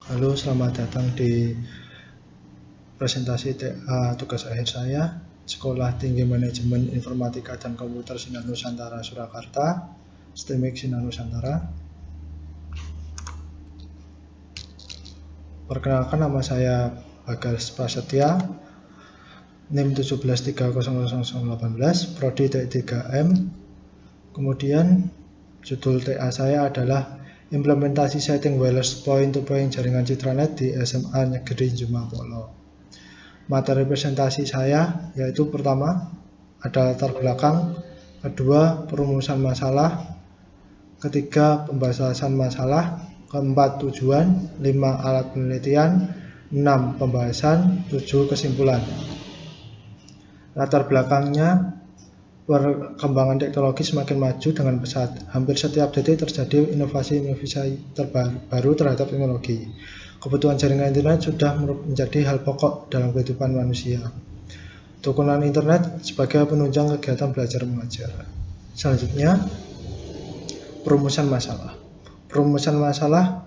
Halo, selamat datang di presentasi TA tugas akhir saya, Sekolah Tinggi Manajemen Informatika dan Komputer Sinar Nusantara Surakarta, STEMIK Sinar Nusantara. Perkenalkan, nama saya Bagas Prasetya, NIM 1730018, Prodi T3M. Kemudian judul TA saya adalah Implementasi Setting Wireless Point-to-Point Jaringan Citranet di SMA Negeri Jumapolo. Materi presentasi saya yaitu pertama ada latar belakang, kedua perumusan masalah, ketiga pembahasan masalah, keempat tujuan, 5 alat penelitian, 6 pembahasan, 7 kesimpulan. Latar belakangnya, perkembangan teknologi semakin maju dengan pesat. Hampir setiap detik terjadi inovasi-inovasi terbaru terhadap teknologi. Kebutuhan jaringan internet sudah menjadi hal pokok dalam kehidupan manusia. Dukungan internet sebagai penunjang kegiatan belajar mengajar. Selanjutnya, perumusan masalah. Perumusan masalah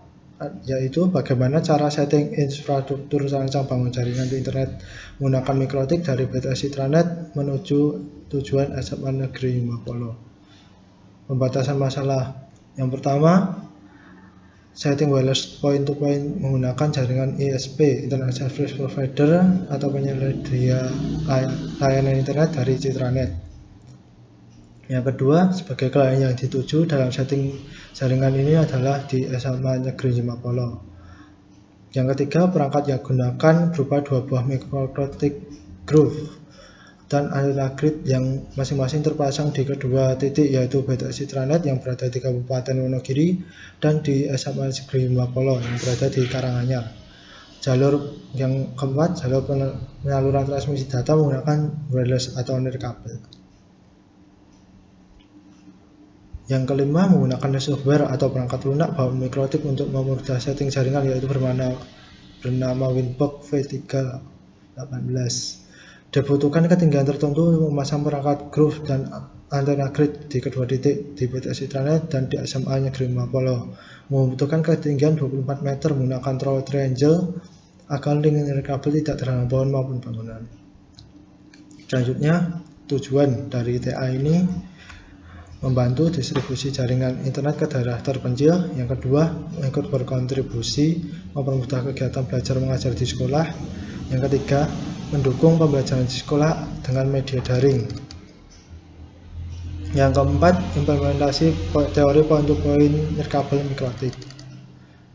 yaitu bagaimana cara setting infrastruktur rancang bangun jaringan di internet menggunakan mikrotik dari BTS Citranet menuju tujuan SMA Negeri Jumapolo. Pembatasan masalah. Yang pertama, setting wireless point-to-point menggunakan jaringan ISP, Internet Service Provider, atau penyedia layanan internet dari Citranet. Yang kedua, sebagai klien yang dituju dalam setting jaringan ini adalah di SMA Negeri Jumapolo. Yang ketiga, perangkat yang digunakan berupa dua buah mikrotik groove dan antena grid yang masing-masing terpasang di kedua titik, yaitu BTS Citranet yang berada di Kabupaten Wonogiri dan di SMA Negeri Jumapolo yang berada di Karanganyar. Jalur yang keempat, jalur penyaluran transmisi data menggunakan wireless atau nirkabel. Yang kelima, menggunakan software atau perangkat lunak bangun mikrotik untuk mempermudah setting jaringan, yaitu bernama Winbox V318. Dibutuhkan ketinggian tertentu untuk memasang perangkat groove dan antena grid di kedua titik di BTS Citranet dan di SMA Negeri Jumapolo. Membutuhkan ketinggian 24 meter menggunakan throw triangle agar link nirkabel tidak terhalang pohon maupun bangunan. Selanjutnya, tujuan dari TA ini membantu distribusi jaringan internet ke daerah terpencil. Yang kedua, ikut berkontribusi mempermudah kegiatan belajar mengajar di sekolah. Yang ketiga, mendukung pembelajaran di sekolah dengan media daring. Yang keempat, implementasi teori point-to-point nirkabel mikrotik.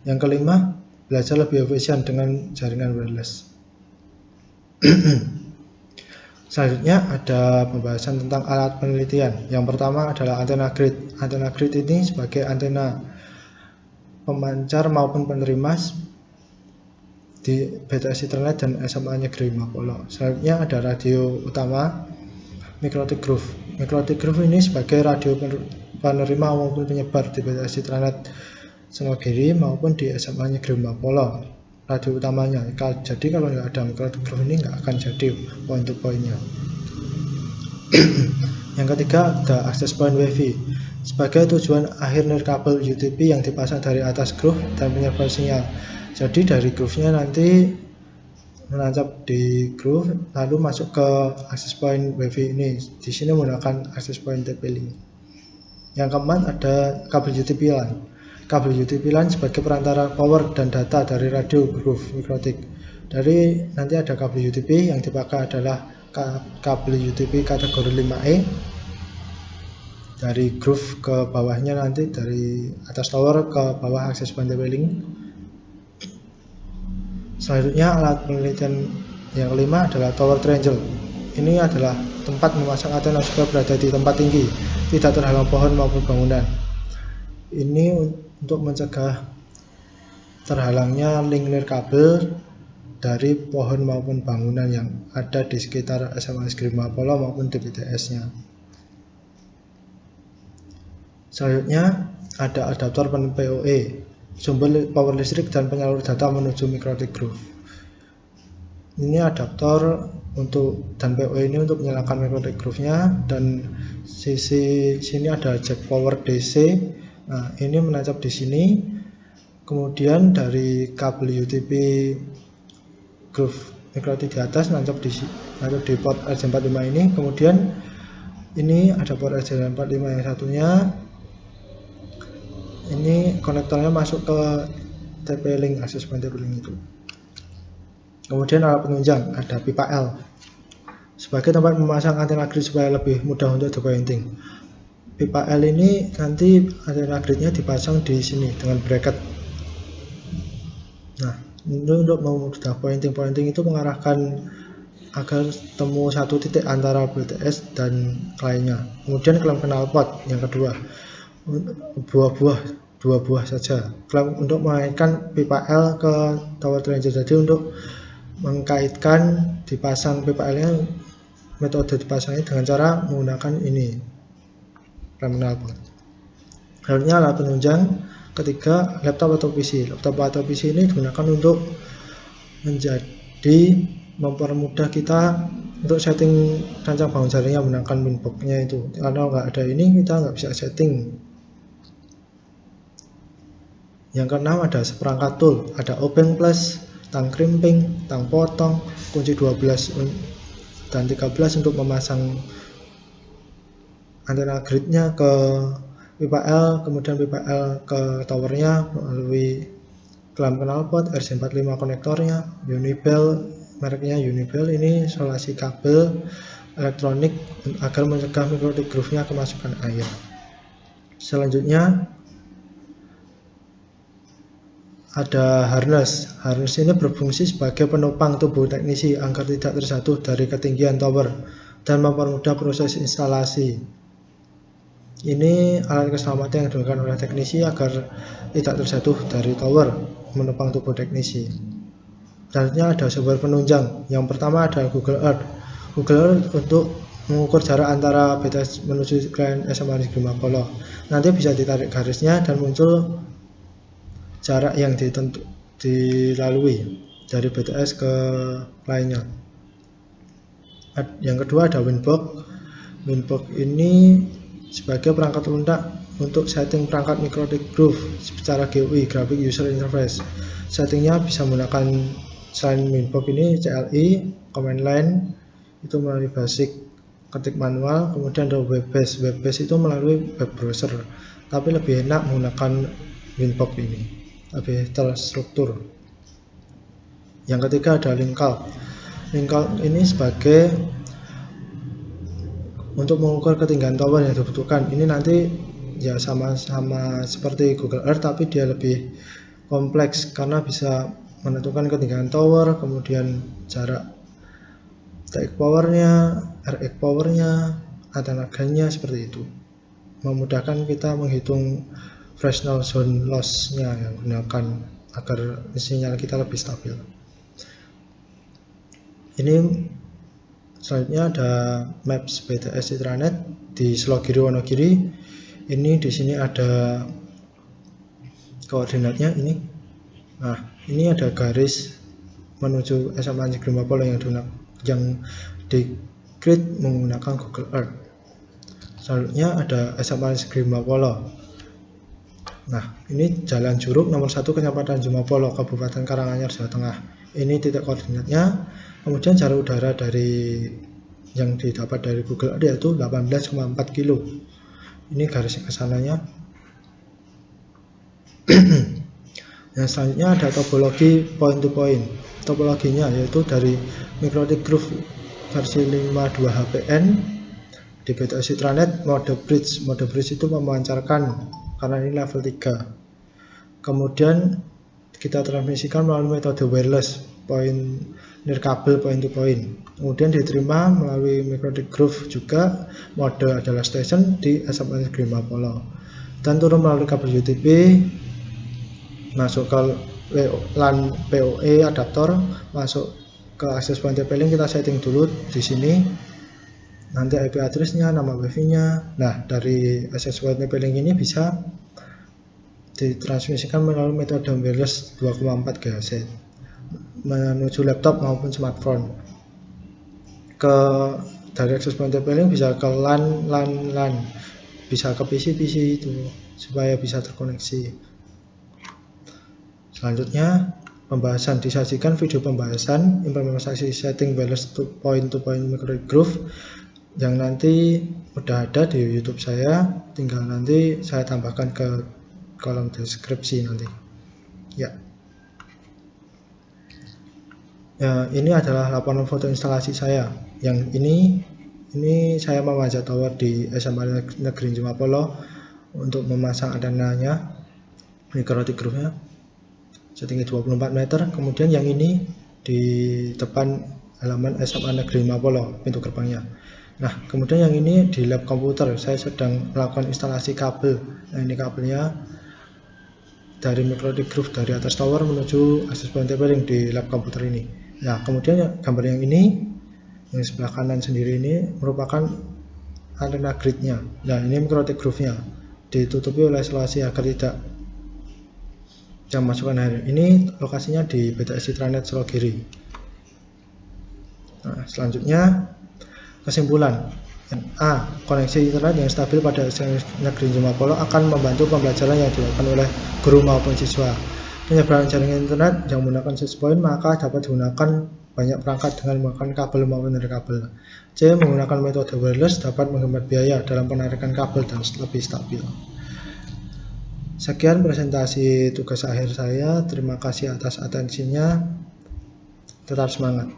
Yang kelima, belajar lebih efisien dengan jaringan wireless. Selanjutnya ada pembahasan tentang alat penelitian. Yang pertama adalah antena grid. Antena grid ini sebagai antena pemancar maupun penerima di BTS Citranet dan SMA Negeri Jumapolo. Selanjutnya ada radio utama, mikrotik groove. Mikrotik groove ini sebagai radio penerima maupun penyebar di BTS Citranet Senogiri maupun di SMA Negeri Jumapolo. Radio utamanya. Jadi kalau nggak ada mikrotik groove ini nggak akan jadi point to pointnya. Yang ketiga ada akses point WiFi sebagai tujuan akhir nirkabel UTP yang dipasang dari atas groove dan menyebar sinyal. Jadi dari groove-nya nanti menancap di groove lalu masuk ke akses point WiFi ini. Di sini menggunakan akses point TP-Link. Yang keempat ada kabel UTP LAN. Kabel UTP LAN sebagai perantara power dan data dari radio groove mikrotik. Dari nanti ada kabel UTP yang dipakai adalah kabel UTP kategori 5E. Dari groove ke bawahnya nanti dari atas tower ke bawah akses point TP-Link. Selanjutnya alat penelitian yang kelima adalah tower triangle. Ini adalah tempat memasang antena supaya berada di tempat tinggi, tidak terhalang pohon maupun bangunan. Ini untuk mencegah terhalangnya link nirkabel dari pohon maupun bangunan yang ada di sekitar SMA Negeri Jumapolo maupun di BTS-nya. Selanjutnya ada adaptor PoE, sumber power listrik dan penyalur data menuju mikrotik groove. Ini adaptor untuk dan PoE ini untuk menyalakan mikrotik groove-nya, dan sisi sini ada jack power DC. Nah, ini menancap di sini Kemudian dari kabel UTP groove MikroTik di atas nancap di port RJ45 ini. Kemudian ini ada port RJ45 yang satunya, ini konektornya masuk ke TP-Link, akses point TP-Link itu. Kemudian alat penunjang ada pipa L sebagai tempat memasang antena grid supaya lebih mudah untuk depointing. Pipa L ini nanti antena gridnya dipasang di sini dengan bracket. Nah, ini untuk memudah pointing itu mengarahkan agar temu satu titik antara BTS dan lainnya. Kemudian klem knalpot yang kedua, dua buah saja. Klem untuk mengaitkan pipa L ke tower ranger. Jadi untuk mengkaitkan dipasang pipa L nya, metode dipasangnya dengan cara menggunakan ini, klem knalpot. Selanjutnya alat penunjang ketiga, laptop atau PC. Laptop atau PC ini digunakan untuk menjadi mempermudah kita untuk setting rancang bangun jaringnya menggunakan winbox-nya itu. Kalau nggak ada ini kita nggak bisa setting. Yang keenam ada seperangkat tool, ada open plus, tang crimping, tang potong, kunci 12 dan 13 untuk memasang antena gridnya ke pipa L, kemudian pipa L ke towernya melalui klem knalpot, RJ45 konektornya, Unibel, mereknya Unibel. Ini isolasi kabel elektronik agar mencegah MikroTik groove-nya kemasukan air. Selanjutnya ada harness. Harness ini berfungsi sebagai penopang tubuh teknisi agar tidak terjatuh dari ketinggian tower dan mempermudah proses instalasi. Ini alat keselamatan yang digunakan oleh teknisi agar tidak terjatuh dari tower, menopang tubuh teknisi. Selanjutnya ada sumber penunjang. Yang pertama ada Google Earth. Google Earth untuk mengukur jarak antara BTS menuju klien SMA Negeri Mapolo. Nanti bisa ditarik garisnya dan muncul jarak yang dilalui dari BTS ke lainnya. Yang kedua ada Winbox. Winbox ini sebagai perangkat lunak untuk setting perangkat MikroTik groove secara GUI, Graphic User Interface. Settingnya bisa menggunakan selain Winbox ini CLI, command line itu melalui basic ketik manual, kemudian ada web-based. Web-based itu melalui web browser, tapi lebih enak menggunakan Winbox ini, lebih terstruktur. Yang ketiga ada Linkalk. Linkalk ini sebagai untuk mengukur ketinggian tower yang dibutuhkan. Ini nanti ya sama-sama seperti Google Earth, tapi dia lebih kompleks karena bisa menentukan ketinggian tower, kemudian jarak TX powernya, RX powernya, tenaganya, seperti itu. Memudahkan kita menghitung Fresnel zone loss-nya yang gunakan agar sinyal kita lebih stabil. Ini selanjutnya ada Maps BTS Intranet di Slogiri Wonogiri. Ini di sini ada koordinatnya ini. Nah, ini ada garis menuju SMA Negeri Mapolo yang di grid menggunakan Google Earth. Selanjutnya ada SMA Negeri Mapolo. Nah, ini Jalan Juruk nomor 1 Kecamatan Jumapolo, Kabupaten Karanganyar, Jawa Tengah. Ini titik koordinatnya. Kemudian jarak udara dari yang didapat dari Google Earth yaitu 18,4 kilo. Ini garis kesananya. Yang selanjutnya ada topologi point to point. Topologinya yaitu dari MikroTik groove versi 52 HPN di BTS Intranet mode bridge. Mode bridge itu memancarkan karena ini level 3. Kemudian kita transmisikan melalui metode wireless point nirkabel point to point. Kemudian diterima melalui MikroTik groove juga, mode adalah station di SMA Negeri Mapolo. Dan turun melalui kabel UTP masuk ke LAN PoE adaptor, masuk ke akses point TP-Link. Kita setting dulu di sini. Nanti IP address-nya, nama wifi-nya. Nah, dari akses point TP-Link ini bisa ditransmisikan melalui metode wireless 2,4 GHz menuju laptop maupun smartphone. Dari akses point TP-Link bisa ke LAN, bisa ke PC itu supaya bisa terkoneksi. Selanjutnya, pembahasan disajikan video pembahasan implementasi setting balance point-to-point microgroove yang nanti udah ada di YouTube saya, tinggal nanti saya tambahkan ke kolom deskripsi nanti. Ya. Ya, ini adalah laporan foto instalasi saya. Yang ini saya memanjat tower di SMA Negeri Jumapolo untuk memasang antenanya, microtic groove-nya setinggi 24 meter. Kemudian yang ini di depan halaman SMA Negeri Jumapolo, pintu gerbangnya. Nah, kemudian yang ini di lab komputer, saya sedang melakukan instalasi kabel. Nah, ini kabelnya dari microtic groove dari atas tower menuju access point tempering di lab komputer ini. Nah, kemudian gambar yang ini, yang sebelah kanan sendiri ini merupakan antena gridnya. Nah, ini microtic groove-nya ditutupi oleh isolasi agar tidak jam masukan air. Ini lokasinya di BTS Citranet Selogiri. Nah, selanjutnya kesimpulan. A. Koneksi internet yang stabil pada SMA Negeri Jumapolo akan membantu pembelajaran yang dilakukan oleh guru maupun siswa. Penyebaran jaringan internet yang menggunakan access point maka dapat digunakan banyak perangkat dengan menggunakan kabel maupun dari kabel. C. Menggunakan metode wireless dapat menghemat biaya dalam penarikan kabel dan lebih stabil. Sekian presentasi tugas akhir saya. Terima kasih atas atensinya. Tetap semangat.